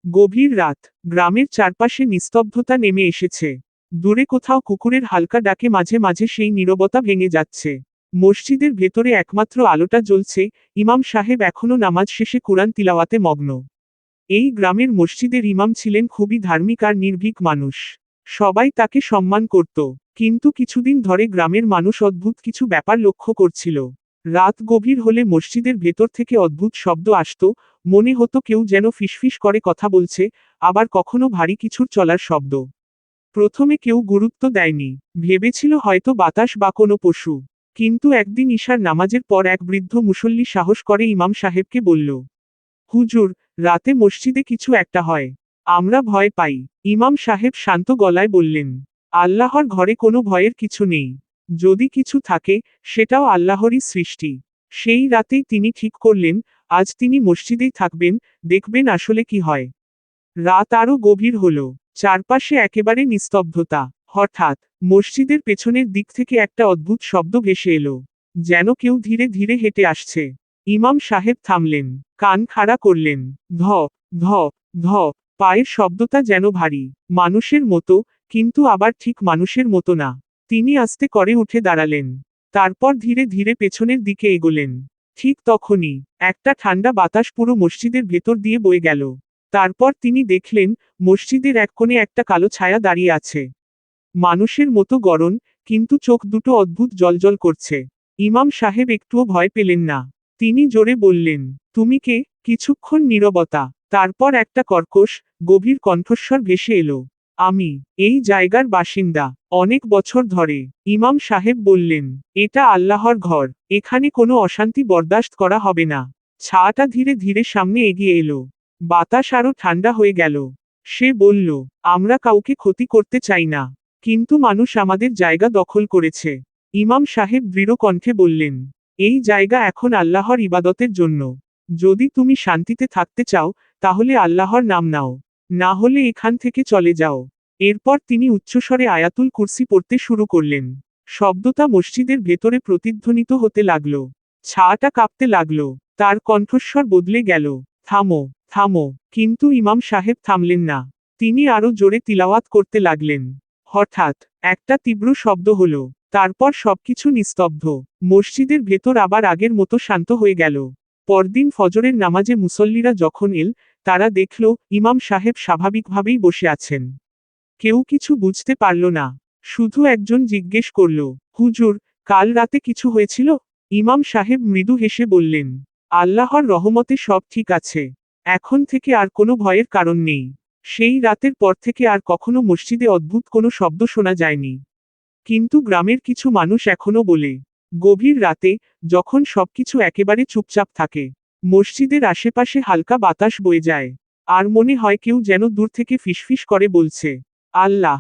গভীর রাত, গ্রামের চারপাশে নিস্তব্ধতা নেমে এসেছে। দূরে কোথাও কুকুরের হালকা ডাকে মাঝে মাঝে সেই নীরবতা ভেঙে যাচ্ছে। মসজিদের ভেতরে একমাত্র আলোটা জ্বলছে, ইমাম সাহেব এখনো নামাজ শেষে কুরআন তিলাওয়াতে মগ্ন। এই গ্রামের মসজিদের ইমাম ছিলেন খুবই ধার্মিক আর নির্ভীক মানুষ। সবাই তাকে সম্মান করত। কিন্তু কিছুদিন ধরে গ্রামের মানুষ অদ্ভুত কিছু ব্যাপার লক্ষ্য করছিল। রাত গভীর হলে মসজিদের ভেতর থেকে অদ্ভুত শব্দ আসতো, মনে হতো কেউ যেন ফিসফিস করে কথা বলছে, আবার কখনো ভারী কিছুর চলার শব্দ। প্রথমে কেউ গুরুত্ব দেয়নি, ভেবেছিল হয়তো বাতাস বা কোনো পশু। কিন্তু একদিন ঈশার নামাজের পর এক বৃদ্ধ মুসল্লি সাহস করে ইমাম সাহেবকে বলল, হুজুর, রাতে মসজিদে কিছু একটা হয়। আমরা ভয় পাই। ইমাম সাহেব শান্ত গলায় বললেন, আল্লাহর ঘরে কোনো ভয়ের কিছু নেই। যদি কিছু থাকে, সেটাও আল্লাহরই সৃষ্টি। সেই রাতেই তিনি ঠিক করলেন, আজ তিনি মসজিদেই থাকবেন, দেখবেন আসলে কি হয়। রাত আরো গভীর হলো। চারপাশে একেবারে নিস্তব্ধতা। হঠাৎ মসজিদের পেছনের দিক থেকে একটা অদ্ভুত শব্দ ভেসে এলো, যেন কেউ ধীরে ধীরে হেঁটে আসছে। ইমাম সাহেব থামলেন, কান খাড়া করলেন। ধপ ধপ ধপ, পায়ের শব্দটা যেন ভারী, মানুষের মতো, কিন্তু আবার ঠিক মানুষের মতো না। তিনি আস্তে করে উঠে দাঁড়ালেন। তারপর ধীরে ধীরে পেছনের দিকে এগোলেন। ঠিক তখনই একটা ঠান্ডা বাতাস পুরো মসজিদের ভেতর দিয়ে বয়ে গেল। তারপর তিনি দেখলেন, মসজিদের এক কোণে একটা কালো ছায়া দাঁড়িয়ে আছে। মানুষের মতো গরম, কিন্তু চোখ দুটো অদ্ভুত জ্বলজ্বল করছে। ইমাম সাহেব একটুও ভয় পেলেন না। তিনি জোরে বললেন, তুমি কে? কিছুক্ষণ নীরবতা। তারপর একটা কর্কশ, গভীর কণ্ঠস্বর ভেসে এলো, আমি এই জায়গার বাসিন্দা, অনেক বছর ধরে। ইমাম সাহেব বললেন, এটা আল্লাহর ঘর, এখানে কোনো অশান্তি বরদাস্ত করা হবে না। ছায়াটা ধীরে ধীরে সামনে এগিয়ে এলো। বাতাস আরো ঠান্ডা হয়ে গেল। সে বলল, আমরা কাউকে ক্ষতি করতে চাই না, কিন্তু মানুষ আমাদের জায়গা দখল করেছে। ইমাম সাহেব দৃঢ় কণ্ঠে বললেন, এই জায়গা এখন আল্লাহর ইবাদতের জন্য। যদি তুমি শান্তিতে থাকতে চাও, তাহলে আল্লাহর নাম নাও, না হলে এখান থেকে চলে যাও। এরপর তিনি উচ্চস্বরে আয়াতুল কুরসি পড়তে শুরু করলেন। শব্দটা মসজিদের ভেতরে প্রতিধ্বনিত হতে লাগল। ছায়াটা কাঁপতে লাগল। তার কণ্ঠস্বর বদলে গেল, থামো, থামো। কিন্তু ইমাম সাহেব থামলেন না। তিনি আরো জোরে তিলাওয়াত করতে লাগলেন। হঠাৎ একটা তীব্র শব্দ হলো। তারপর সবকিছু নিস্তব্ধ। মসজিদের ভেতর আবার আগের মতো শান্ত হয়ে গেল। পরদিন ফজরের নামাজে মুসল্লিরা যখন এল, তারা দেখল, ইমাম সাহেব স্বাভাবিকভাবেই বসে আছেন। কেউ কিছু বুঝতে পারল না। শুধু একজন জিজ্ঞেস করল, হুজুর, কাল রাতে কিছু হয়েছিল? ইমাম সাহেব মৃদু হেসে বললেন, আল্লাহর রহমতে সব ঠিক আছে। এখন থেকে আর কোনো ভয়ের কারণ নেই। সেই রাতের পর থেকে আর কখনো মসজিদে অদ্ভুত কোনো শব্দ শোনা যায়নি। কিন্তু গ্রামের কিছু মানুষ এখনো বলে, গভীর রাতে, যখন সবকিছু একেবারে চুপচাপ থাকে, মসজিদের আশেপাশে হালকা বাতাস বয়ে যায়, আর মনে হয় কেউ যেন দূর থেকে ফিসফিস করে বলছে, আল্লাহ।